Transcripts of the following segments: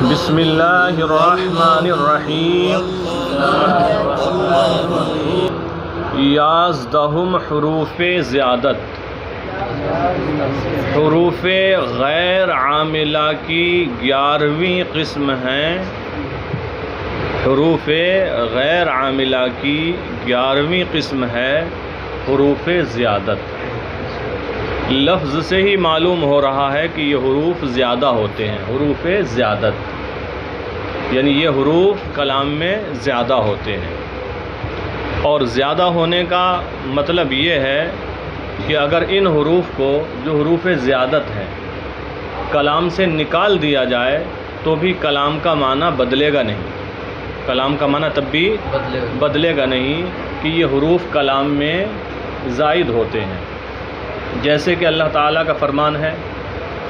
بسم اللہ الرحمن الرحیم یازدہم حروف زیادت، حروف غیر عاملہ کی 11ویں قسم ہیں۔ حروف غیر عاملہ کی 11ویں قسم ہے حروف زیادت۔ لفظ سے ہی معلوم ہو رہا ہے کہ یہ حروف زیادہ ہوتے ہیں۔ حروف زیادت یعنی یہ حروف کلام میں زیادہ ہوتے ہیں، اور زیادہ ہونے کا مطلب یہ ہے کہ اگر ان حروف کو، جو حروف زیادت ہیں، کلام سے نکال دیا جائے تو بھی کلام کا معنی بدلے گا نہیں۔ کلام کا معنی تب بھی بدلے گا نہیں کہ یہ حروف کلام میں زائد ہوتے ہیں۔ جیسے کہ اللہ تعالیٰ کا فرمان ہے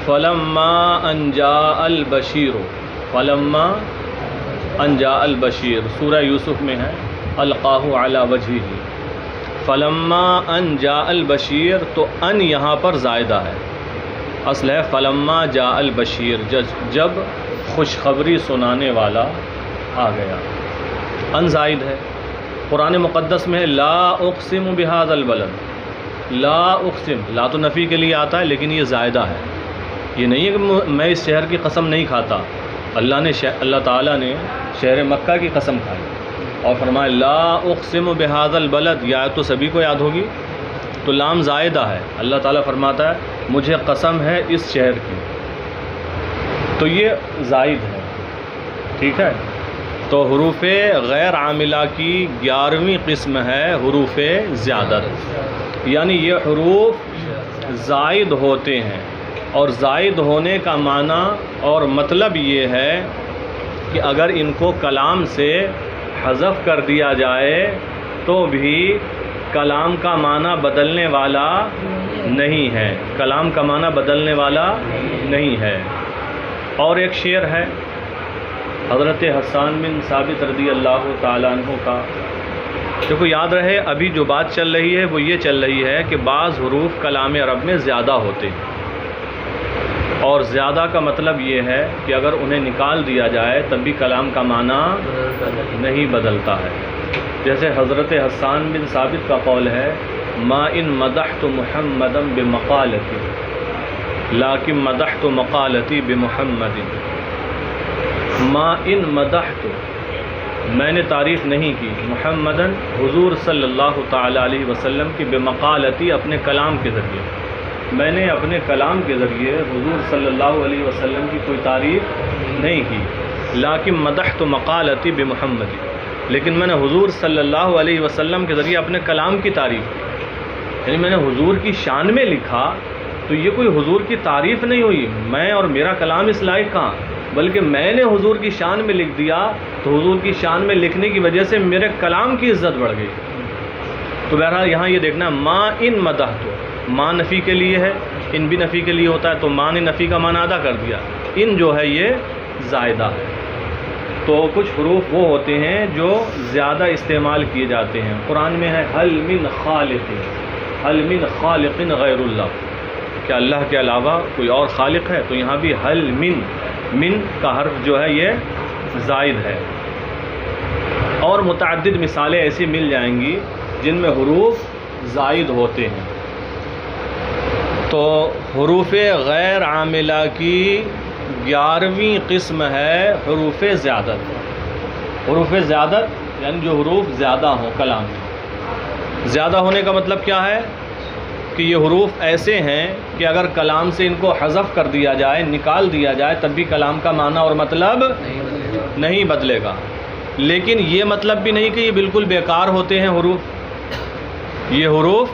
فَلَمَّا أَن جَاءَ الْبَشِيرُ، فَلَمَّا أَن جَاءَ الْبَشِيرُ سورہ یوسف میں ہے أَلْقَاهُ عَلَى وَجْهِهِ۔ فَلَمَّا أَن جَاءَ الْبَشِيرُ تو ان یہاں پر زائدہ ہے، اصل ہے فَلَمَّا جَاءَ الْبَشِيرُ، جب خوشخبری سنانے والا آ گیا۔ ان زائد ہے۔ قرآن مقدس میں لا اقسم بهذا البلد، لا اقسم، لا تو نفی کے لیے آتا ہے لیکن یہ زائدہ ہے۔ یہ نہیں ہے کہ میں اس شہر کی قسم نہیں کھاتا۔ اللہ تعالیٰ نے شہر مکہ کی قسم کھائی اور فرمایا لا اقسم بہذا البلد، یہ آیت تو سبھی کو یاد ہوگی۔ تو لام زائدہ ہے، اللہ تعالیٰ فرماتا ہے مجھے قسم ہے اس شہر کی، تو یہ زائد ہے، ٹھیک ہے۔ تو حروف غیر عاملہ کی 11ویں قسم ہے حروف زیادت، یعنی یہ حروف زائد ہوتے ہیں، اور زائد ہونے کا معنی اور مطلب یہ ہے کہ اگر ان کو کلام سے حذف کر دیا جائے تو بھی کلام کا معنی بدلنے والا نہیں ہے، کلام کا معنی بدلنے والا نہیں ہے۔ اور ایک شعر ہے حضرت حسان بن ثابت رضی اللہ تعالیٰ عنہ کا، دیکھو یاد رہے ابھی جو بات چل رہی ہے وہ یہ چل رہی ہے کہ بعض حروف کلام عرب میں زیادہ ہوتے ہیں، اور زیادہ کا مطلب یہ ہے کہ اگر انہیں نکال دیا جائے تب بھی کلام کا معنی نہیں بدلتا ہے۔ جیسے حضرت حسان بن ثابت کا قول ہے ما ان مدحت محمدا بمقالتی لیکن مدحت مقالتی بمحمد، ما ان مدحت، میں نے تعریف نہیں کی، محمدن حضور صلی اللہ تعالیٰ علیہ وسلم کی، بمقالتی اپنے کلام کے ذریعے، میں نے اپنے کلام کے ذریعے حضور صلی اللہ علیہ وسلم کی کوئی تعریف نہیں کی، لیکن مدحت مقالتی بمحمد، لیکن میں نے حضور صلی اللہ علیہ وسلم کے ذریعے اپنے کلام کی تعریف کی، یعنی میں نے حضور کی شان میں لکھا تو یہ کوئی حضور کی تعریف نہیں ہوئی، میں اور میرا کلام اس لائق کہاں، بلکہ میں نے حضور کی شان میں لکھ دیا تو حضور کی شان میں لکھنے کی وجہ سے میرے کلام کی عزت بڑھ گئی۔ تو بہرحال یہاں یہ دیکھنا ما ان مدحتو، ما نفی کے لیے ہے، ان بھی نفی کے لیے ہوتا ہے، تو ما نے نفی کا معنی ادا کر دیا، ان جو ہے یہ زائدہ ہے۔ تو کچھ حروف وہ ہوتے ہیں جو زیادہ استعمال کیے جاتے ہیں۔ قرآن میں ہے حل من خالق، حل من خالق غیر اللہ، کیا اللہ کے علاوہ کوئی اور خالق ہے؟ تو یہاں بھی حل من کا حرف جو ہے یہ زائد ہے۔ اور متعدد مثالیں ایسی مل جائیں گی جن میں حروف زائد ہوتے ہیں۔ تو حروف غیر عاملہ کی 11ویں قسم ہے حروف زیادت۔ حروف زیادت یعنی جو حروف زیادہ ہوں کلام میں۔ زیادہ ہونے کا مطلب کیا ہے کہ یہ حروف ایسے ہیں کہ اگر کلام سے ان کو حذف کر دیا جائے، نکال دیا جائے، تب بھی کلام کا معنی اور مطلب نہیں بدلے گا۔ لیکن یہ مطلب بھی نہیں کہ یہ بالکل بیکار ہوتے ہیں حروف، یہ حروف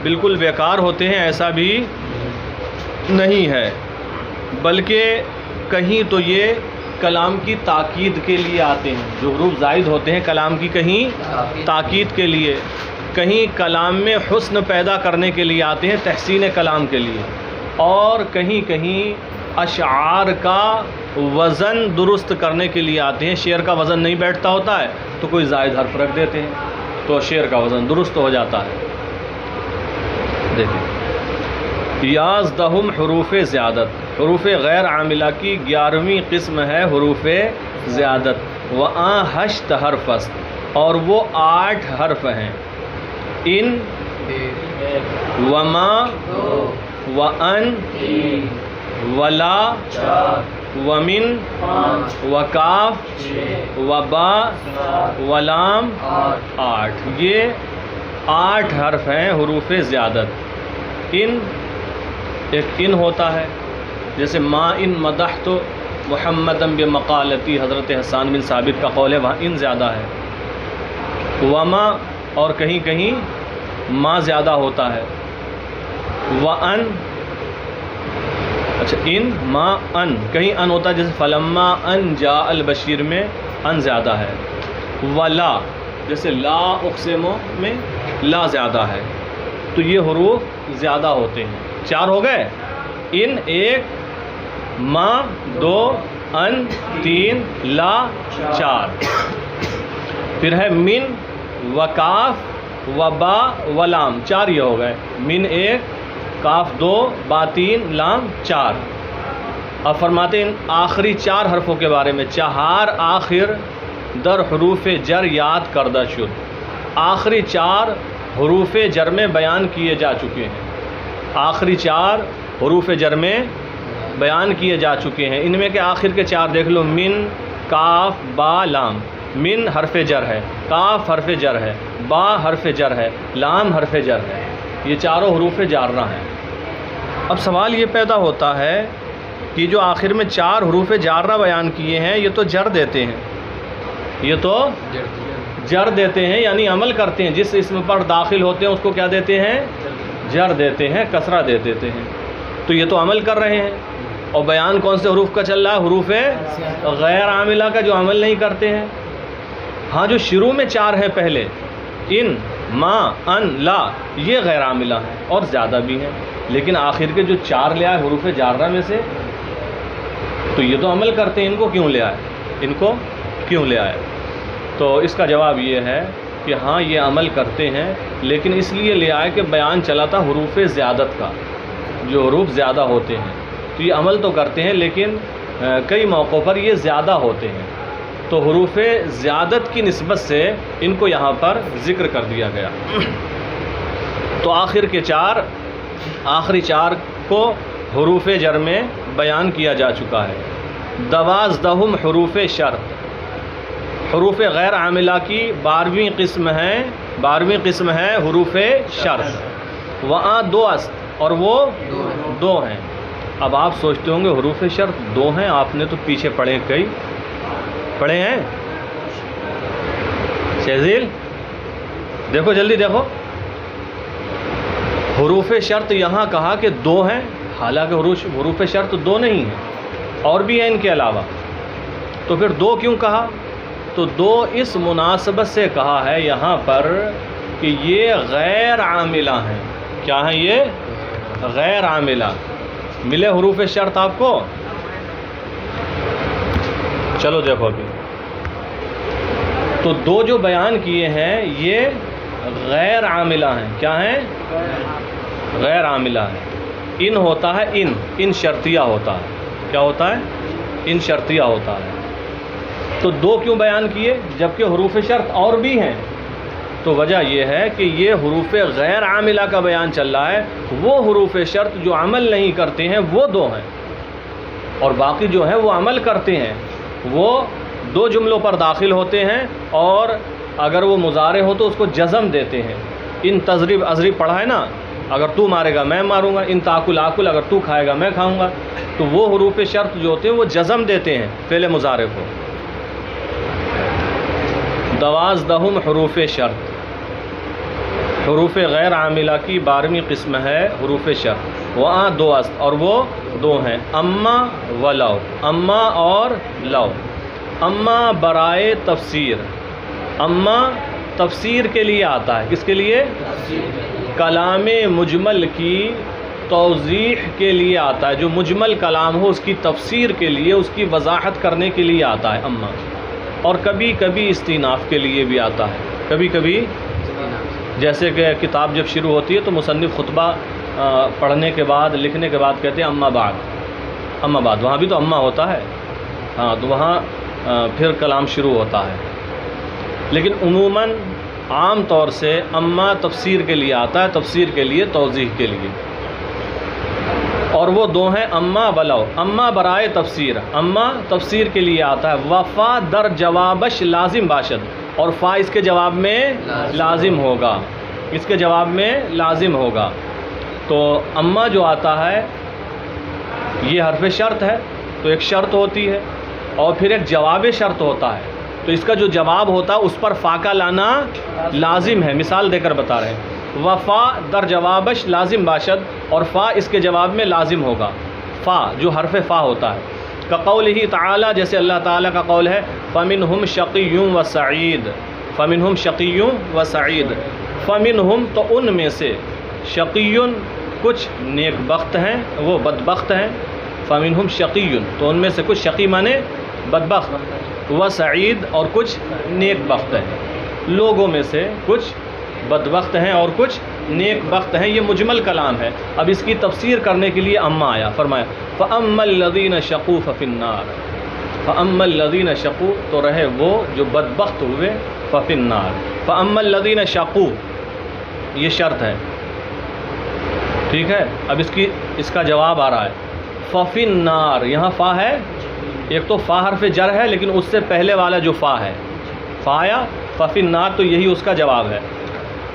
بالکل بیکار ہوتے ہیں ایسا بھی نہیں ہے، بلکہ کہیں تو یہ کلام کی تاکید کے لیے آتے ہیں۔ جو حروف زائد ہوتے ہیں کلام کی کہیں تاکید کے لیے، کہیں کلام میں حسن پیدا کرنے کے لیے آتے ہیں، تحسین کلام کے لیے، اور کہیں کہیں اشعار کا وزن درست کرنے کے لیے آتے ہیں۔ شعر کا وزن نہیں بیٹھتا ہوتا ہے تو کوئی زائد حرف رکھ دیتے ہیں تو شعر کا وزن درست ہو جاتا ہے۔ دیکھیں یازدہم حروف زیادت، حروف غیر عاملہ کی 11ویں قسم ہے حروف زیادت، وآں 8 حرف است، اور وہ 8 حرف ہیں، ان، وما، وان، ولا، ومن، وکاف، وبا، ولام، 8، یہ 8 حرف ہیں حروف زیادت۔ ان، ایک ان ہوتا ہے، جیسے ما ان مدحت محمدً بمقالتی، حضرت حسان بن ثابت کا قول ہے، وہاں ان زیادہ ہے۔ وما، اور کہیں کہیں ما زیادہ ہوتا ہے۔ وان، اچھا ان، ما، ان، کہیں ان ہوتا ہے، جیسے فلما ان جاء البشیر میں ان زیادہ ہے۔ ولا، جیسے لا اقسم میں لا زیادہ ہے۔ تو یہ حروف زیادہ ہوتے ہیں۔ 4 ہو گئے، ان 1، ما 2، ان 3، لا 4۔ پھر ہے من، وکاف، وبا، ولام، 4 یہ ہو گئے، من 1، کاف 2، با 3، لام 4۔ اب فرماتے ہیں ان آخری 4 حرفوں کے بارے میں، 4 آخر در حروف جر یاد کردہ شد، آخری 4 حروف جر میں بیان کیے جا چکے ہیں، آخری 4 حروف جر میں بیان کیے جا چکے ہیں۔ ان میں کے آخر کے 4 دیکھ لو، من، کاف، با، لام۔ من حرف جر ہے، کاف حرف جر ہے، با حرف جر ہے، لام حرف جر ہے، یہ چاروں حروف جارہ ہیں۔ اب سوال یہ پیدا ہوتا ہے کہ جو آخر میں 4 حروف جارہ بیان کیے ہیں، یہ تو جر دیتے ہیں، یہ تو جر دیتے ہیں، یعنی عمل کرتے ہیں، جس اسم پر داخل ہوتے ہیں اس کو کیا دیتے ہیں؟ جر دیتے ہیں، کسرہ دے دیتے ہیں۔ تو یہ تو عمل کر رہے ہیں، اور بیان کون سے حروف کا چل رہا ہے؟ حروف غیر عاملہ کا، جو عمل نہیں کرتے ہیں۔ ہاں جو شروع میں 4 ہیں پہلے، ان، ما، ان، لا، یہ غیر عاملہ ہیں اور زیادہ بھی ہیں، لیکن آخر کے جو 4 لے آئے حروف جارہ میں سے، تو یہ تو عمل کرتے ہیں، ان کو کیوں لے آئے؟ ان کو کیوں لے آئے؟ تو اس کا جواب یہ ہے کہ ہاں یہ عمل کرتے ہیں، لیکن اس لیے لے آئے کہ بیان چلا تھا حروف زیادت کا، جو حروف زیادہ ہوتے ہیں، تو یہ عمل تو کرتے ہیں لیکن کئی موقعوں پر یہ زیادہ ہوتے ہیں، تو حروف زیادت کی نسبت سے ان کو یہاں پر ذکر کر دیا گیا۔ تو آخر کے 4، آخری 4 کو حروف جر میں بیان کیا جا چکا ہے۔ 12 حروف شرط، حروف غیر عاملہ کی 12ویں قسم ہے حروف شرط، وہاں 2 است، اور وہ 2 ہیں۔ اب آپ سوچتے ہوں گے حروف شرط 2 ہیں، آپ نے تو پیچھے پڑھے، کئی پڑھے ہیں شہزیل، دیکھو جلدی دیکھو، حروف شرط یہاں کہا کہ 2 ہیں، حالانکہ حروف شرط 2 نہیں ہیں، اور بھی ہیں ان کے علاوہ، تو پھر 2 کیوں کہا؟ تو 2 اس مناسبت سے کہا ہے یہاں پر کہ یہ غیر عاملہ ہیں۔ کیا ہیں یہ؟ غیر عاملہ۔ ملے حروف شرط آپ کو؟ چلو دیکھو ابھی، تو 2 جو بیان کیے ہیں یہ غیر عاملہ ہیں۔ کیا ہیں؟ غیر عاملہ ہیں۔ ان ہوتا ہے، ان شرطیہ ہوتا ہے۔ کیا ہوتا ہے؟ ان شرطیہ ہوتا ہے۔ تو 2 کیوں بیان کیے جبکہ حروف شرط اور بھی ہیں؟ تو وجہ یہ ہے کہ یہ حروف غیر عاملہ کا بیان چل رہا ہے، وہ حروف شرط جو عمل نہیں کرتے ہیں وہ 2 ہیں، اور باقی جو ہیں وہ عمل کرتے ہیں، وہ 2 جملوں پر داخل ہوتے ہیں، اور اگر وہ مضارع ہو تو اس کو جزم دیتے ہیں۔ ان تضریب اضریب پڑھا ہے نا، اگر تو مارے گا میں ماروں گا، ان تاکل آکل، اگر تو کھائے گا میں کھاؤں گا، تو وہ حروف شرط جو ہوتے ہیں وہ جزم دیتے ہیں فعل مضارع کو۔ 12 حروف شرط، حروف غیر عاملہ کی 12ویں قسم ہے حروف شرط، وہاں 2 است، اور وہ 2 ہیں، اما و لو، اما اور لو۔ اما برائے تفسیر، اما تفسیر کے لیے آتا ہے، کس کے لیے؟ کلام مجمل کی توضیح کے لیے آتا ہے، جو مجمل کلام ہو اس کی تفسیر کے لیے، اس کی وضاحت کرنے کے لیے آتا ہے اما، اور کبھی کبھی استئناف کے لیے بھی آتا ہے، کبھی کبھی جیسے کہ کتاب جب شروع ہوتی ہے تو مصنف خطبہ پڑھنے کے بعد لکھنے کے بعد کہتے ہیں اما بعد، اما بعد، وہاں بھی تو اما ہوتا ہے، ہاں تو وہاں پھر کلام شروع ہوتا ہے، لیکن عموماً عام طور سے اما تفسیر کے لیے آتا ہے، تفسیر کے لیے، توضیح کے لیے، اور وہ دو ہیں اما بلو، اما برائے تفسیر، اما تفسیر کے لیے آتا ہے، وفا در جوابش لازم باشد، اور فا اس کے جواب میں لازم ہوگا، اس کے جواب میں لازم ہوگا۔ تو اما جو آتا ہے یہ حرف شرط ہے، تو ایک شرط ہوتی ہے اور پھر ایک جواب شرط ہوتا ہے، تو اس کا جو جواب ہوتا ہے اس پر فا کا لانا لازم ہے۔ مثال دے کر بتا رہے ہیں، وفا در جوابش لازم باشد، اور فا اس کے جواب میں لازم ہوگا، فا جو حرف فا ہوتا ہے، کقولہ تعالی، جیسے اللہ تعالیٰ کا قول ہے فمنہم شقی و سعید، فمنہم شقی و سعید، فمنہم تو ان میں سے، شقی کچھ نیک بخت ہیں، وہ بدبخت ہیں، فمنہم شقی تو ان میں سے کچھ، شقی مانے بدبخت، و سعید اور کچھ نیک بخت ہیں، لوگوں میں سے کچھ بدبخت ہیں اور کچھ نیک بخت ہیں۔ یہ مجمل کلام ہے، اب اس کی تفسیر کرنے کے لیے اما آیا، فرمایا فَأَمَّا الَّذِينَ شَقُوا فَفِي النَّارِ، فَأَمَّا الَّذِينَ شَقُوا تو رہے وہ جو بدبخت ہوئے، فَفِي النَّارِ، فَأَمَّا الَّذِينَ شَقُوا یہ شرط ہے، ٹھیک ہے۔ اب اس کا جواب آ رہا ہے فَفِي النَّارِ، یہاں فا ہے، ایک تو فا حرف جر ہے لیکن اس سے پہلے والا جو فا ہے، فا آیا، فَفِي النَّارِ تو یہی اس کا جواب ہے۔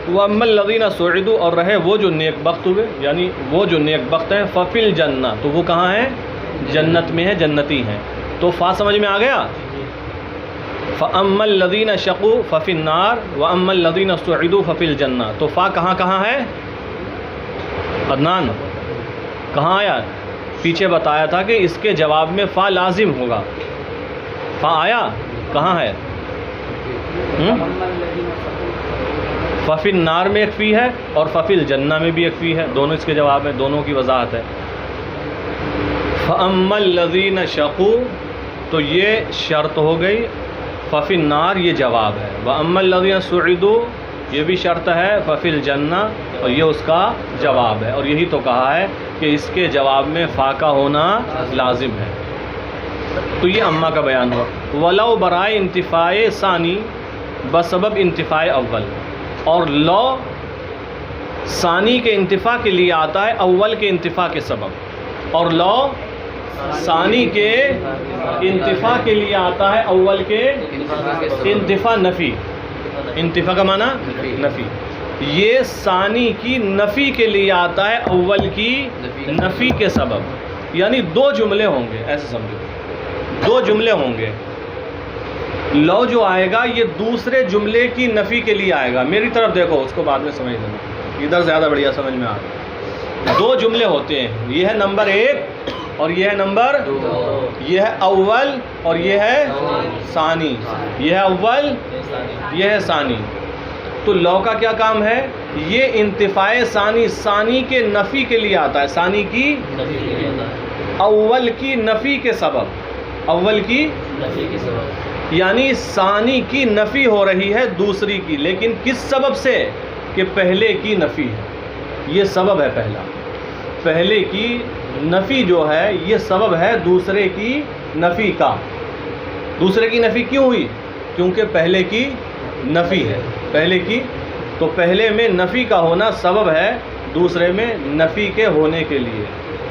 وَأَمَّا الَّذِينَ سُعِدُوا اور رہے وہ جو نیک بخت ہوئے، یعنی وہ جو نیک بخت ہیں، فَفِي الْجَنَّةِ تو وہ کہاں ہیں؟ جنت میں ہیں، جنتی ہیں، تو فا سمجھ میں آ گیا۔ فَأَمَّا الَّذِينَ شَقُوا فَفِي النَّارِ وَأَمَّا الَّذِينَ سُعِدُوا فَفِي الْجَنَّةِ تو فا کہاں کہاں ہے؟ عدنان کہاں آیا؟ پیچھے بتایا تھا کہ اس کے جواب میں فا لازم ہوگا، فا آیا کہاں ہے؟ ففی النار میں ایک فی ہے اور ففی الجنہ میں بھی ایک فی ہے، دونوں اس کے جواب ہیں، دونوں کی وضاحت ہے۔ فَأَمَّا الَّذِينَ شَقُوا تو یہ شرط ہو گئی، ففی النار یہ جواب ہے، وَأَمَّا الَّذِينَ سُعِدُوا یہ بھی شرط ہے، ففی الجنہ اور یہ اس کا جواب ہے، اور یہی تو کہا ہے کہ اس کے جواب میں فا کا ہونا لازم ہے۔ تو یہ اما کا بیان ہوا۔ وَلَوْ برائے انتفاع ثانی بسبب انتفاع اول، اور لو ثانی کے انتفاع کے لیے آتا ہے اول کے انتفاع کے سبب، اور لو ثانی کے انتفاع کے لیے آتا ہے اول کے انتفاع نفی، انتفاع کا معنی نفی، یہ ثانی کی نفی کے لیے آتا ہے اول کی نفی کے سبب، یعنی دو جملے ہوں گے، ایسے سمجھو دو جملے ہوں گے، لو جو آئے گا یہ دوسرے جملے کی نفی کے لیے آئے گا، میری طرف دیکھو اس کو بعد میں سمجھ لینا، ادھر زیادہ بڑھیا سمجھ میں آ گا۔ دو جملے ہوتے ہیں، یہ ہے نمبر ایک اور یہ ہے نمبر دو، یہ ہے اول اور یہ ہے ثانی، یہ ہے اول یہ ہے ثانی۔ تو لو کا کیا کام ہے؟ یہ انتفاع ثانی، ثانی کے نفی کے لیے آتا ہے، ثانی کی اول کی نفی کے سبب، اول کی نفی کے سبب، یعنی ثانی کی نفی ہو رہی ہے دوسری کی، لیکن کس سبب سے؟ کہ پہلے کی نفی ہے، یہ سبب ہے پہلا، پہلے کی نفی جو ہے یہ سبب ہے دوسرے کی نفی کا۔ دوسرے کی نفی کیوں ہوئی؟ کیونکہ پہلے کی نفی ہے، پہلے کی، تو پہلے میں نفی کا ہونا سبب ہے دوسرے میں نفی کے ہونے کے لیے۔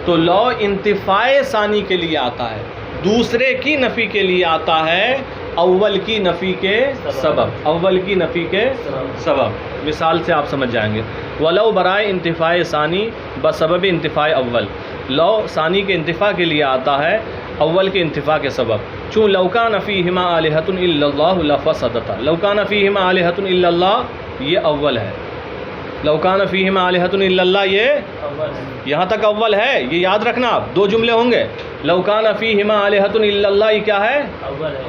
تو لو انتفاع ثانی کے لیے آتا ہے، دوسرے کی نفی کے لیے آتا ہے اول کی نفی کے سبب، اول کی نفی کے سبب۔ مثال سے آپ سمجھ جائیں گے، ولو برائے انتفاع ثانی بسبب انتفاع اول، لو ثانی کے انتفاع کے لیے آتا ہے اول کے انتفاع کے سبب، چون لو کان فیہما الہۃ الا اللہ لفسدتا، لو کان فیہما الہۃ الا اللہ یہ اول ہے، لو کان فیہما الہۃ الا اللہ یہ یہاں تک اول ہے، یہ یاد رکھنا، آپ دو جملے ہوں گے، لو کان فیہما الہۃ الا اللہ یہ کیا ہے؟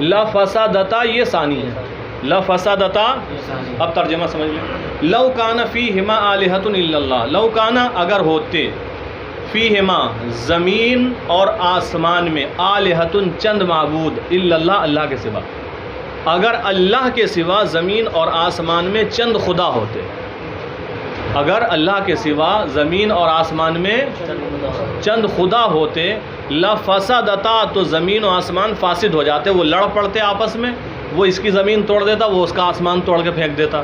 لفسدتا یہ ثانی ہے، لفسدتا۔ اب ترجمہ سمجھ لیں، لو کان فیہما الہۃ الا اللہ، لو کان اگر ہوتے، فیہما زمین اور آسمان میں، الہۃ چند معبود، الا اللہ اللہ کے سوا، اگر اللہ کے سوا زمین اور آسمان میں چند خدا ہوتے، اگر اللہ کے سوا زمین اور آسمان میں چند خدا ہوتے لفسدتا، تو زمین و آسمان فاسد ہو جاتے، وہ لڑ پڑتے آپس میں، وہ اس کی زمین توڑ دیتا، وہ اس کا آسمان توڑ کے پھینک دیتا،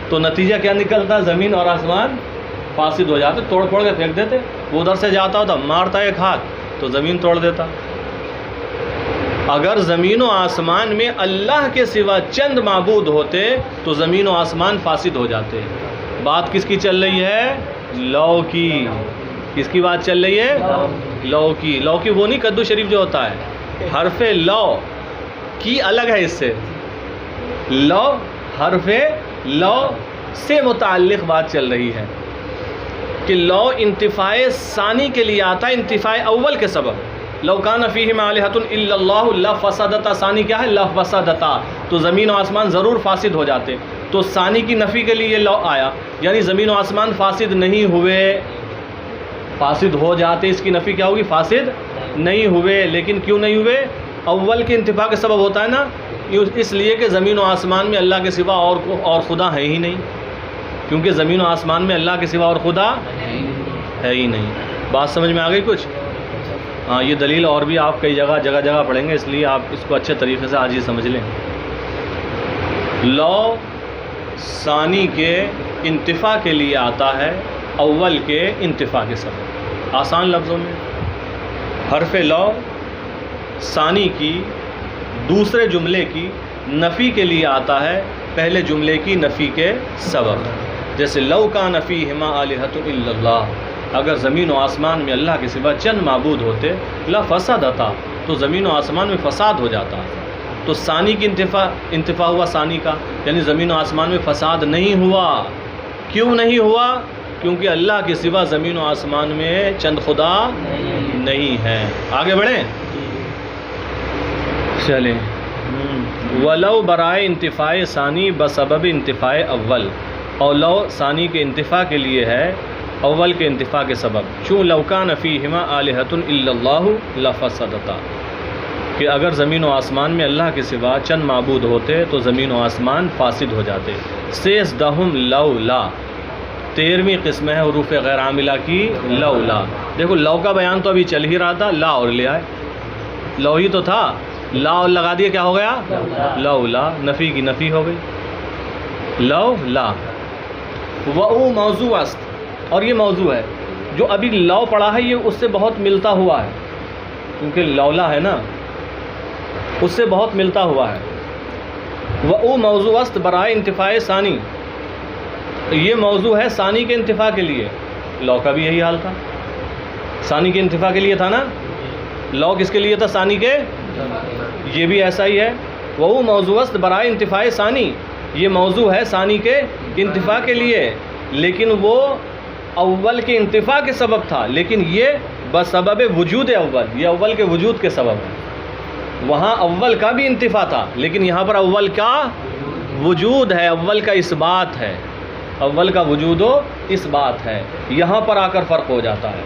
تو نتیجہ کیا نکلتا؟ زمین اور آسمان فاسد ہو جاتے، توڑ پھوڑ کے پھینک دیتے۔ وہ ادھر سے جاتا ہوتا، مارتا ایک ہاتھ تو زمین توڑ دیتا۔ اگر زمین و آسمان میں اللہ کے سوا چند معبود ہوتے تو زمین و آسمان فاسد ہو جاتے۔ بات کس کی چل رہی ہے؟ لو کی۔ کس کی بات چل رہی ہے؟ لو کی۔ لو کی وہ نہیں کدو شریف جو ہوتا ہے، حرف لو کی الگ ہے اس سے۔ لو حرف لو سے متعلق بات چل رہی ہے کہ لو انتفاع ثانی کے لیے آتا ہے، انتفاع اول کے سبب۔ لو کان فیہما الہۃ الا اللہ لفسدتا، ثانی کیا ہے؟ لفسدتا، تو زمین و آسمان ضرور فاسد ہو جاتے۔ تو ثانی کی نفی کے لیے یہ لو آیا، یعنی زمین و آسمان فاسد نہیں ہوئے، فاسد ہو جاتے، اس کی نفی کیا ہوگی؟ فاسد نہیں ہوئے۔ لیکن کیوں نہیں ہوئے؟ اول کے انتفاع کے سبب ہوتا ہے نا، اس لیے کہ زمین و آسمان میں اللہ کے سوا اور خدا ہے ہی نہیں، کیونکہ زمین و آسمان میں اللہ کے سوا اور خدا ہے ہی نہیں۔ بات سمجھ میں آ گئی کچھ؟ ہاں، یہ دلیل اور بھی آپ کئی جگہ پڑھیں گے، اس لیے آپ اس کو اچھے طریقے سے آج ہی سمجھ لیں۔ لو ثانی کے انتفاع کے لیے آتا ہے، اول کے انتفاع کے سبب۔ آسان لفظوں میں حرف لو ثانی کی دوسرے جملے کی نفی کے لیے آتا ہے، پہلے جملے کی نفی کے سبب۔ جیسے لو کان فیہما الہۃ الا اللہ، اگر زمین و آسمان میں اللہ کے سوا چند معبود ہوتے لفسدتا، تو زمین و آسمان میں فساد ہو جاتا۔ تو ثانی کی انتفاع ہوا ثانی کا، یعنی زمین و آسمان میں فساد نہیں ہوا۔ کیوں نہیں ہوا؟ کیونکہ اللہ کے سوا زمین و آسمان میں چند خدا نہیں ہے۔ آگے بڑھیں، چلیں۔ ولو برائے انتفاع ثانی بسبب انتفاع اول، اور لو ثانی کے انتفاع کے لیے ہے اول کے انتفاع کے سبب۔ چون لو کان فیہما الہۃ الا اللہ لفسدتا، کہ اگر زمین و آسمان میں اللہ کے سوا چند معبود ہوتے تو زمین و آسمان فاسد ہو جاتے۔ سیزدہم لولا، 13ویں قسم ہے حروف غیر عاملہ کی، لولا۔ دیکھو لو کا بیان تو ابھی چل ہی رہا تھا، لا اور لے آئے، لو ہی تو تھا، لا اور لگا دیا، کیا ہو گیا؟ لولا، نفی کی نفی ہو گئی، لولا۔ وہ موضوع است، اور یہ موضوع ہے جو ابھی لو پڑھا ہے، یہ اس سے بہت ملتا ہوا ہے، کیونکہ لولا ہے نا، اس سے بہت ملتا ہوا ہے۔ وہ موضوع است برائے انتفاع ثانی، یہ موضوع ہے ثانی کے انتفاع کے لیے۔ لو کا بھی یہی حال تھا، ثانی کے انتفاع کے لیے تھا نا، لو کس کے لیے تھا؟ ثانی کے، یہ بھی ایسا ہی ہے۔ وہ موضوع است برائے انتفاع ثانی، یہ موضوع ہے ثانی کے انتفاع کے لیے، لیکن وہ اول کے انتفاع کے سبب تھا، لیکن یہ بسبب وجود اول، یہ اول کے وجود کے سبب ہے۔ وہاں اول کا بھی انتفاع تھا، لیکن یہاں پر اول کا وجود ہے، اول کا اس بات ہے، اول کا وجود و اس بات ہے، یہاں پر آ کر فرق ہو جاتا ہے۔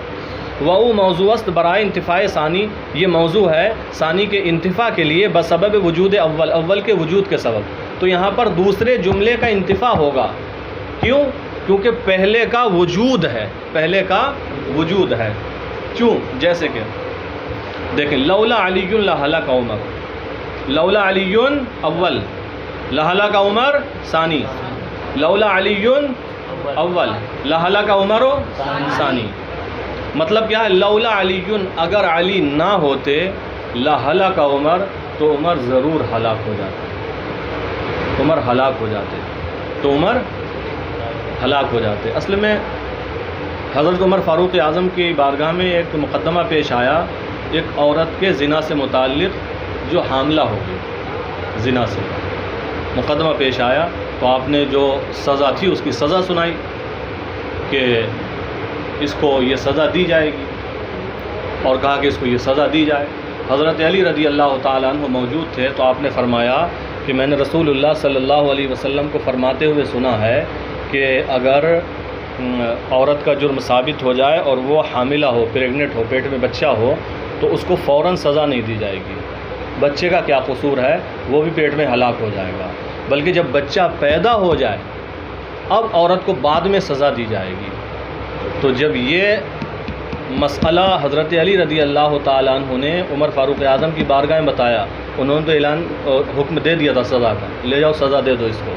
وہ موضوع است برائے انتفاع ثانی، یہ موضوع ہے ثانی کے انتفاع کے لیے بسبب وجود اول، اول کے وجود کے سبب۔ تو یہاں پر دوسرے جملے کا انتفاع ہوگا، کیوں؟ کیونکہ پہلے کا وجود ہے، پہلے کا وجود ہے۔ کیوں؟ جیسے کہ دیکھیں، لولا علی لہلک عمر، لولا علی اول، لہلک عمر ثانی، لولا علی اول، لہلک عمر ثانی۔ مطلب کیا ہے؟ لولا علی، اگر علی نہ ہوتے، لہلک عمر، تو عمر ضرور ہلاک ہو جاتے، عمر ہلاک ہو جاتے، تو عمر ہلاک ہو جاتے۔ اصل میں حضرت عمر فاروق اعظم کی بارگاہ میں ایک مقدمہ پیش آیا، ایک عورت کے زنا سے متعلق جو حاملہ ہو گئی، زنا سے مقدمہ پیش آیا، تو آپ نے جو سزا تھی اس کی سزا سنائی کہ اس کو یہ سزا دی جائے گی، اور کہا کہ اس کو یہ سزا دی جائے۔ حضرت علی رضی اللہ تعالیٰ عنہ موجود تھے، تو آپ نے فرمایا کہ میں نے رسول اللہ صلی اللہ علیہ وسلم کو فرماتے ہوئے سنا ہے کہ اگر عورت کا جرم ثابت ہو جائے اور وہ حاملہ ہو، پریگننٹ ہو، پیٹ میں بچہ ہو، تو اس کو فوراً سزا نہیں دی جائے گی۔ بچے کا کیا قصور ہے؟ وہ بھی پیٹ میں ہلاک ہو جائے گا، بلکہ جب بچہ پیدا ہو جائے اب عورت کو بعد میں سزا دی جائے گی۔ تو جب یہ مسئلہ حضرت علی رضی اللہ تعالیٰ عنہ نے عمر فاروق اعظم کی بارگاہ میں بتایا، انہوں نے تو اعلان حکم دے دیا تھا سزا کا، لے جاؤ سزا دے دو اس کو،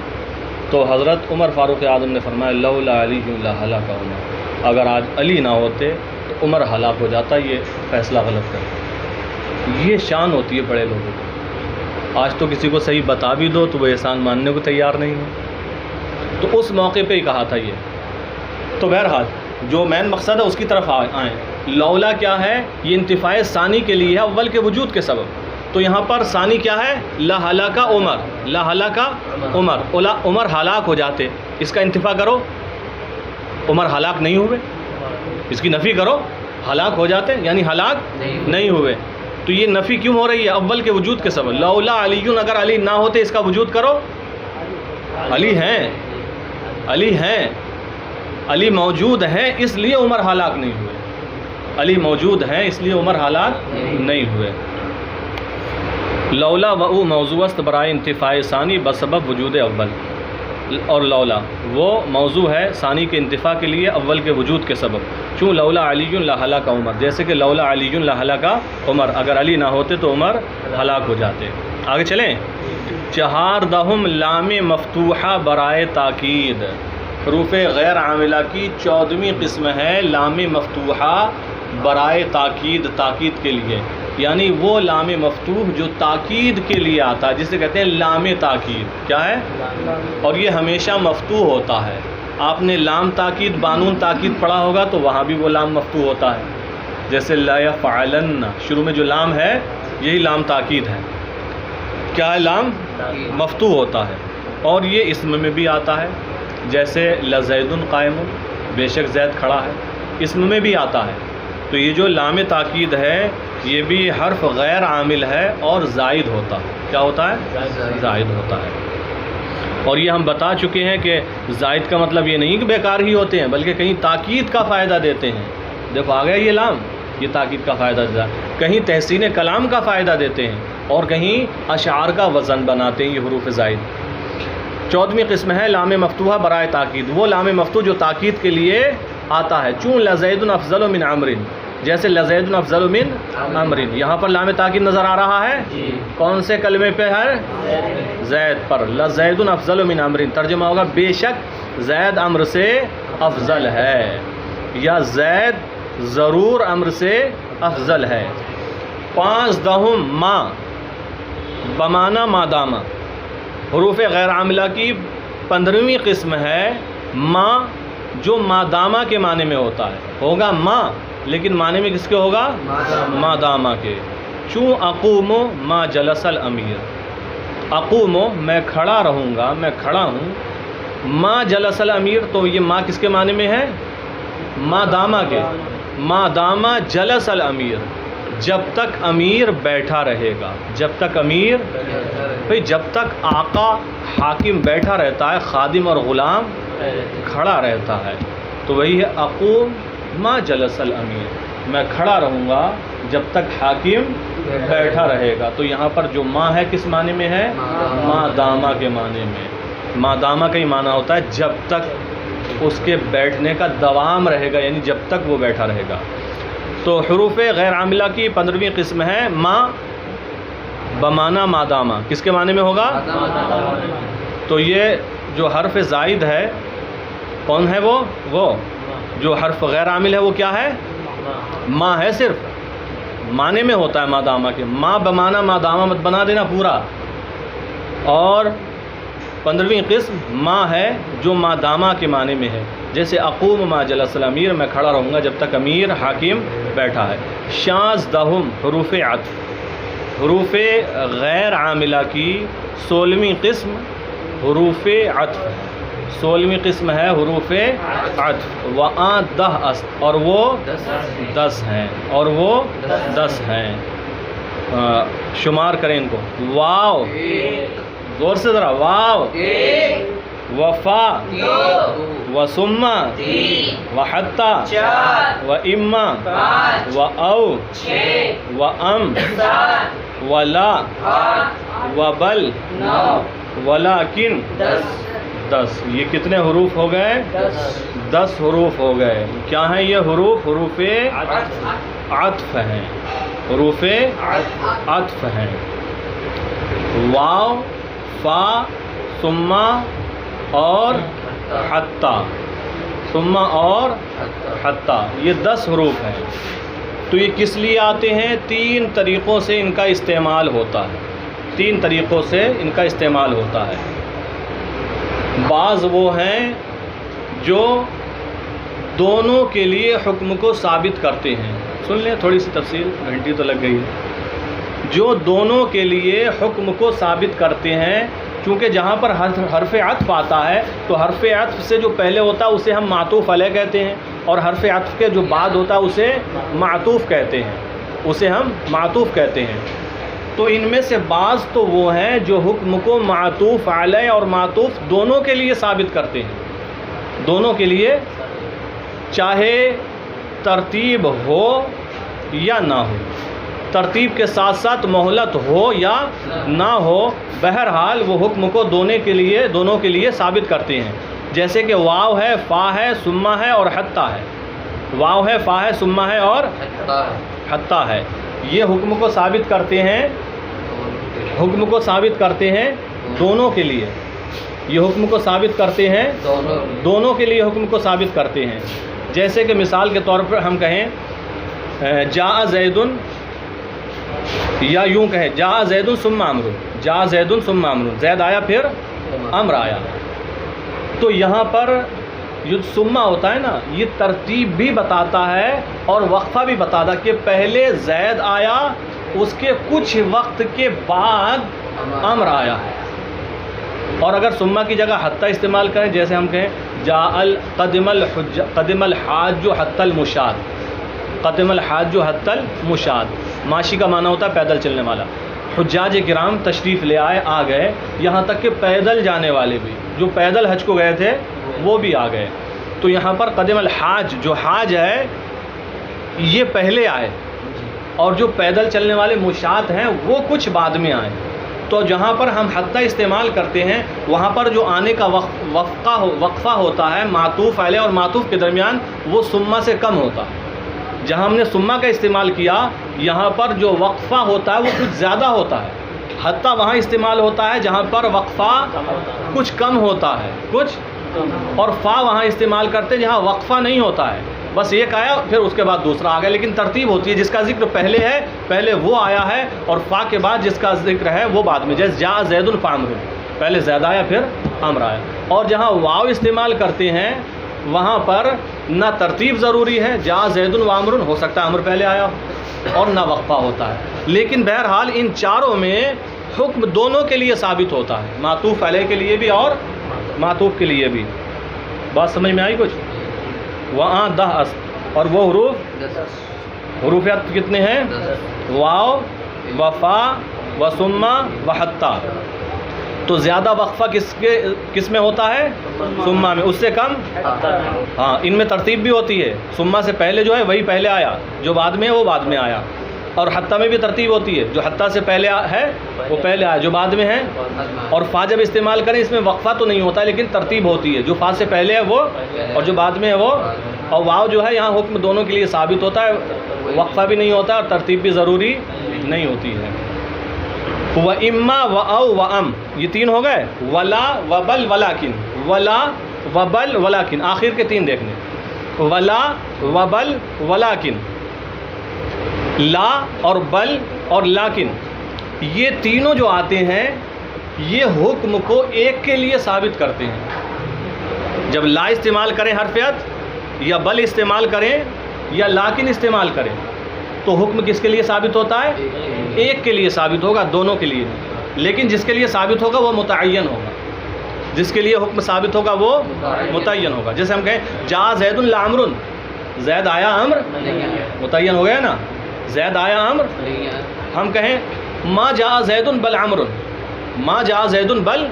تو حضرت عمر فاروق اعظم نے فرمایا لولا علی لہلک عمر، اگر آج علی نہ ہوتے تو عمر ہلاک ہو جاتا، یہ فیصلہ غلط کر۔ یہ شان ہوتی ہے بڑے لوگوں کو۔ آج تو کسی کو صحیح بتا بھی دو تو وہ احسان ماننے کو تیار نہیں ہے، تو اس موقع پہ ہی کہا تھا یہ۔ تو بہرحال جو مین مقصد ہے اس کی طرف آئیں۔ لولا کیا ہے؟ یہ انتفاع ثانی کے لیے ہے، اول کے وجود کے سبب۔ تو یہاں پر ثانی کیا ہے؟ لہلک عمر، لہلک عمر، عمر ہلاک ہو جاتے، اس کا انتفاع کرو، عمر ہلاک نہیں ہوئے، اس کی نفی کرو، ہلاک ہو جاتے یعنی ہلاک نہیں ہوئے۔ تو یہ نفی کیوں ہو رہی ہے؟ اول کے وجود کے سبب۔ لولا علی، اگر علی نہ ہوتے اس کا وجود کرو، علی ہیں، علی ہیں، علی موجود ہیں اس لیے عمر ہلاک نہیں ہوئے، علی موجود ہیں اس لیے عمر ہلاک نہیں ہوئے۔ لولا و موضوع است برائے انتفاع ثانی بسبب وجود اول، اور لولا وہ موضوع ہے ثانی کے انتفاع کے لیے اول کے وجود کے سبب۔ چوں لولا علی لہلک عمر، جیسے کہ لولا علی لہلک عمر، اگر علی نہ ہوتے تو عمر ہلاک ہو جاتے۔ آگے چلیں۔ چہاردہم لام مفتوحہ برائے تاکید، حروف غیر عاملہ کی 14ویں قسم ہے لام مفتوحہ برائے تاکید، تاکید کے لیے، یعنی وہ لام مفتوح جو تاکید کے لیے آتا ہے، جسے کہتے ہیں لام تاکید۔ کیا ہے؟ اور یہ ہمیشہ مفتوح ہوتا ہے۔ آپ نے لام تاکید بانون تاکید پڑھا ہوگا تو وہاں بھی وہ لام مفتوح ہوتا ہے، جیسے لا یفعلن، شروع میں جو لام ہے یہی لام تاکید ہے۔ کیا ہے؟ لام مفتوح ہوتا ہے۔ اور یہ اسم میں بھی آتا ہے، جیسے لزید قائم، بے شک زید کھڑا ہے، اسم میں بھی آتا ہے۔ تو یہ جو لام تاکید ہے یہ بھی حرف غیر عامل ہے اور زائد ہوتا ہے۔ کیا ہوتا ہے؟ زائد ہوتا ہے۔ اور یہ ہم بتا چکے ہیں کہ زائد کا مطلب یہ نہیں کہ بیکار ہی ہوتے ہیں، بلکہ کہیں تاکید کا فائدہ دیتے ہیں۔ دیکھو آ گیا یہ لام، یہ تاکید کا فائدہ دیتا ہے، کہیں تحسین کلام کا فائدہ دیتے ہیں، اور کہیں اشعار کا وزن بناتے ہیں یہ حروف زائد۔ 14ویں قسم ہے لام مفتوحہ برائے تاکید، وہ لام مفتوح جو تاکید کے لیے آتا ہے۔ چون لزید افضل من عمر، جیسے لزید افضل من عمر، یہاں پر لام تاکید نظر آ رہا ہے، کون سے کلمے پہ ہے؟ زید پر۔ لزید افضل من عمر، ترجمہ ہوگا بے شک زید عمر سے افضل ہے، یا زید ضرور عمر سے افضل ہے۔ 15 ما بمانا مادامہ، حروف غیر عاملہ کی 15ویں قسم ہے ما، جو مادامہ کے معنی میں ہوتا ہے، ہوگا ما لیکن معنی میں کس کے ہوگا؟ مادامہ کے۔ چوں اقوم ما جلس الامیر، اقوم میں کھڑا رہوں گا، میں کھڑا ہوں، ما جلس الامیر، تو یہ ما کس کے معنی میں ہے؟ مادامہ کے۔ مادامہ جلس الامیر، جب تک امیر بیٹھا رہے گا، جب تک امیر، بھئی جب تک آقا حاکم بیٹھا رہتا ہے، خادم اور غلام کھڑا رہتا ہے، تو وہی ہے اقوم ما جلس الامیر، میں کھڑا رہوں گا جب تک حاکم بیٹھا رہے گا۔ تو یہاں پر جو ما ہے کس معنی میں ہے؟ مادامہ کے معنی میں۔ مادامہ کا ہی معنی ہوتا ہے جب تک اس کے بیٹھنے کا دوام رہے گا، یعنی جب تک وہ بیٹھا رہے گا۔ تو حروف غیر عاملہ کی 15ویں قسم ہے ما بمانا مادامہ، کس کے معنی میں ہوگا؟ تو یہ جو حرف زائد ہے کون ہے؟ وہ جو حرف غیر عامل ہے وہ کیا ہے؟ ما ہے، صرف معنی میں ہوتا ہے مادامہ کے۔ ما بمانا مادامہ مت بنا دینا پورا۔ اور 15ویں قسم ما ہے جو مادامہ کے معنی میں ہے، جیسے اقوم ما جلس الامیر، میں کھڑا رہوں گا جب تک امیر حاکم بیٹھا ہے۔ شاذدہم حروف عطف، حروف غیر عاملہ کی 16ویں قسم حروف عطف، 16ویں قسم ہے حروف عطف۔ وآں 10 است، اور وہ 10 ہیں، اور وہ 10 ہیں۔ شمار کریں ان کو۔ واو، زور سے ذرا، واو، وفا، وسما، وحتی، واما، واو، وام، ولا، وبل، ولیکن، 10. یہ کتنے حروف ہو گئے؟ 10 حروف ہو گئے. کیا ہیں یہ حروف؟ حروف عطف ہیں. حروف عطف ہیں. واو، فا، ثم اور حتی. ثم اور حتی، یہ 10 حروف ہیں. تو یہ کس لیے آتے ہیں؟ 3 طریقوں سے ان کا استعمال ہوتا ہے. 3 طریقوں سے ان کا استعمال ہوتا ہے. بعض وہ ہیں جو دونوں کے لیے حکم کو ثابت کرتے ہیں. سن لیں تھوڑی سی تفصیل، گھنٹی تو لگ گئی. جو دونوں کے لیے حکم کو ثابت کرتے ہیں، چونکہ جہاں پر حرف عطف آتا ہے تو حرف عطف سے جو پہلے ہوتا ہے اسے ہم معطوف علیہ کہتے ہیں، اور حرف عطف کے جو بعد ہوتا ہے اسے معطوف کہتے ہیں. اسے ہم معطوف کہتے ہیں. تو ان میں سے بعض تو وہ ہیں جو حکم کو معطوف علیہ اور معطوف دونوں کے لیے ثابت کرتے ہیں. دونوں کے لیے، چاہے ترتیب ہو یا نہ ہو، ترتیب کے ساتھ ساتھ مہلت ہو یا نہ ہو، بہرحال وہ حکم کو دونوں کے لیے ثابت کرتے ہیں. جیسے کہ واو ہے، فا ہے، ثم ہے اور حتی ہے. واو ہے، فا ہے، ثم ہے اور حتی ہے. یہ حکم کو ثابت کرتے ہیں، حکم کو ثابت کرتے ہیں دونوں کے لیے. یہ حکم کو ثابت کرتے ہیں دونوں کے لیے، حکم کو ثابت کرتے ہیں. جیسے کہ مثال کے طور پر ہم کہیں جاء زید، یا یوں کہیں جاء زید ثم عمرو. جاء زید ثم عمرو، زید آیا پھر عمرو آیا. تو یہاں پر جو ثم ہوتا ہے نا، یہ ترتیب بھی بتاتا ہے اور وقفہ بھی بتاتا کہ پہلے زید آیا، اس کے کچھ وقت کے بعد عمرو آیا ہے. اور اگر ثم کی جگہ حتی استعمال کریں، جیسے ہم کہیں قدم الحاج حتی المشاد. قدم الحاج حتی المشاد، ماشی کا معنی ہوتا ہے پیدل چلنے والا. حجاج کرام تشریف لے آئے، آ گئے، یہاں تک کہ پیدل جانے والے بھی، جو پیدل حج کو گئے تھے وہ بھی آ گئے. تو یہاں پر قدم الحاج، جو حاج ہے یہ پہلے آئے، اور جو پیدل چلنے والے مشاۃ ہیں وہ کچھ بعد میں آئے. تو جہاں پر ہم حتی استعمال کرتے ہیں وہاں پر جو آنے کا وقفہ ہوتا ہے معطوف علیہ اور معطوف کے درمیان، وہ ثم سے کم ہوتا ہے. جہاں ہم نے ثم کا استعمال کیا، یہاں پر جو وقفہ ہوتا ہے وہ کچھ زیادہ ہوتا ہے. حتی وہاں استعمال ہوتا ہے جہاں پر وقفہ کچھ کم ہوتا ہے، کچھ، اور فا وہاں استعمال کرتے ہیں جہاں وقفہ نہیں ہوتا ہے، بس ایک آیا پھر اس کے بعد دوسرا آ گیا. لیکن ترتیب ہوتی ہے، جس کا ذکر پہلے ہے پہلے وہ آیا ہے، اور فا کے بعد جس کا ذکر ہے وہ بعد میں. جیسے جاء زید فعمر، پہلے زید آیا پھر عمرو آیا. اور جہاں واو استعمال کرتے ہیں وہاں پر نہ ترتیب ضروری ہے، جاء زید وعمر، ہو سکتا ہے عمرو پہلے آیا اور نہ وقفہ ہوتا ہے. لیکن بہرحال ان چاروں میں حکم دونوں کے لیے ثابت ہوتا ہے، معطوف علیہ کے لیے بھی اور معطوف کے لیے بھی. بات سمجھ میں آئی کچھ؟ وہاں 10 اور وہ حروف عطف کتنے ہیں؟ واو، وفا، وثم، وحتی. تو زیادہ وقفہ کس میں ہوتا ہے؟ ثم میں. اس سے کم؟ ہاں، ان میں ترتیب بھی ہوتی ہے. ثم سے پہلے جو ہے وہی پہلے آیا، جو بعد میں ہے وہ بعد میں آیا. اور حتی میں بھی ترتیب ہوتی ہے، جو حتی سے پہلے ہے وہ پہلے آیا، جو بعد میں ہے. اور فا جب استعمال کریں اس میں وقفہ تو نہیں ہوتا لیکن ترتیب ہوتی ہے، جو فا سے پہلے ہے وہ اور جو بعد میں ہے وہ. اور واو جو ہے یہاں حکم دونوں کے لیے ثابت ہوتا ہے، وقفہ بھی نہیں ہوتا اور ترتیب بھی ضروری نہیں ہوتی ہے. وَإِمَّا وَأَوْ وَأَمْ، یہ 3 ہو گئے. وَلَا وَبَلْ وَلَكِنْ. وَلَا وَبَلْ وَلَكِنْ، آخر کے 3 دیکھنے. وَلَا وَبَلْ وَلَكِنْ، لا اور بل اور لاکن، یہ تینوں جو آتے ہیں یہ حکم کو ایک کے لیے ثابت کرتے ہیں. جب لا استعمال کریں حرف عطف، یا بل استعمال کریں یا لاکن استعمال کریں، تو حکم کس کے لیے ثابت ہوتا ہے؟ ایک کے لیے ثابت ہوگا، دونوں کے لیے. لیکن جس کے لیے ثابت ہوگا وہ متعین ہوگا، جس کے لیے حکم ثابت ہوگا وہ متعین ہوگا. جیسے ہم کہیں جاء زید لا عمرو، زید آیا عمرو، متعین ہو گیا نا. زید آیا عمرو. ہم کہیں ما جاء زید بل عمرو، ما جاء زید بل،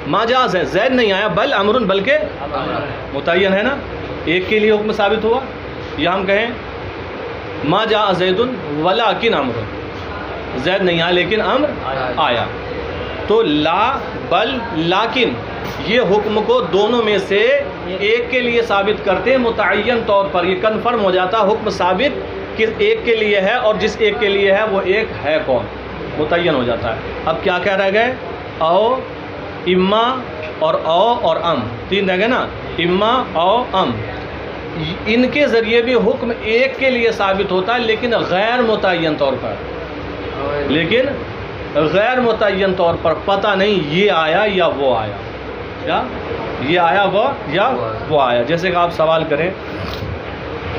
ما جاء زید نہیں آیا بل عمرو، بلکہ متعین ہے نا، ایک کے لیے حکم ثابت ہوا. یا ہم کہیں ما جاء زید ولکن عمرو، زید نہیں آیا لیکن عمرو آیا. تو لا بل لاکن یہ حکم کو دونوں میں سے ایک کے لیے ثابت کرتے ہیں متعین طور پر. یہ کنفرم ہو جاتا ہے حکم ثابت کس ایک کے لیے ہے، اور جس ایک کے لیے ہے وہ ایک ہے کون، متعین ہو جاتا ہے. اب کیا کہہ رہ گئے؟ او، اما اور ام، تین رہ گئے نا، اما او ام. ان کے ذریعے بھی حکم ایک کے لیے ثابت ہوتا ہے لیکن غیر متعین طور پر، لیکن غیر متعین طور پر پتہ نہیں یہ آیا یا وہ آیا، کیا یہ آیا وہ یا وہ آیا. جیسے کہ آپ سوال کریں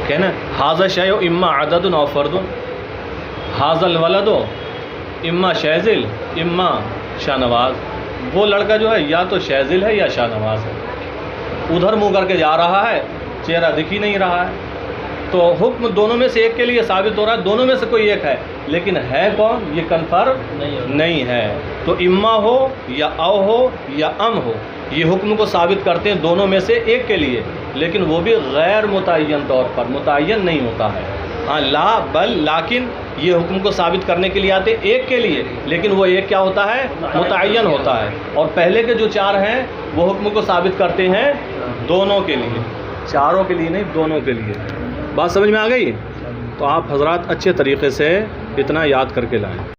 کہ نا حاضر شیء اما عدد او فرد، حاضر الولد اما شیزل اما شاہ نواز. وہ لڑکا جو ہے یا تو شیزل ہے یا شاہ نواز ہے، ادھر منہ کر کے جا رہا ہے، چہرہ دکھ ہی نہیں رہا ہے. تو حکم دونوں میں سے ایک کے لیے ثابت ہو رہا ہے، دونوں میں سے کوئی ایک ہے، لیکن ہے کون یہ کنفرم نہیں ہے. تو اما ہو یا او ہو یا ام ہو، یہ حکم کو ثابت کرتے ہیں دونوں میں سے ایک کے لیے، لیکن وہ بھی غیر متعین طور پر، متعین نہیں ہوتا ہے. ہاں لا بل لیکن یہ حکم کو ثابت کرنے کے لیے آتے ایک کے لیے، لیکن وہ ایک کیا ہوتا ہے؟ متعین ہوتا ہے. اور پہلے کے جو چار ہیں وہ حکم کو ثابت کرتے ہیں دونوں کے لیے، چاروں کے لیے نہیں، دونوں کے لیے. بات سمجھ میں آ گئی؟ تو آپ حضرات اچھے طریقے سے اتنا یاد کر کے لائیں.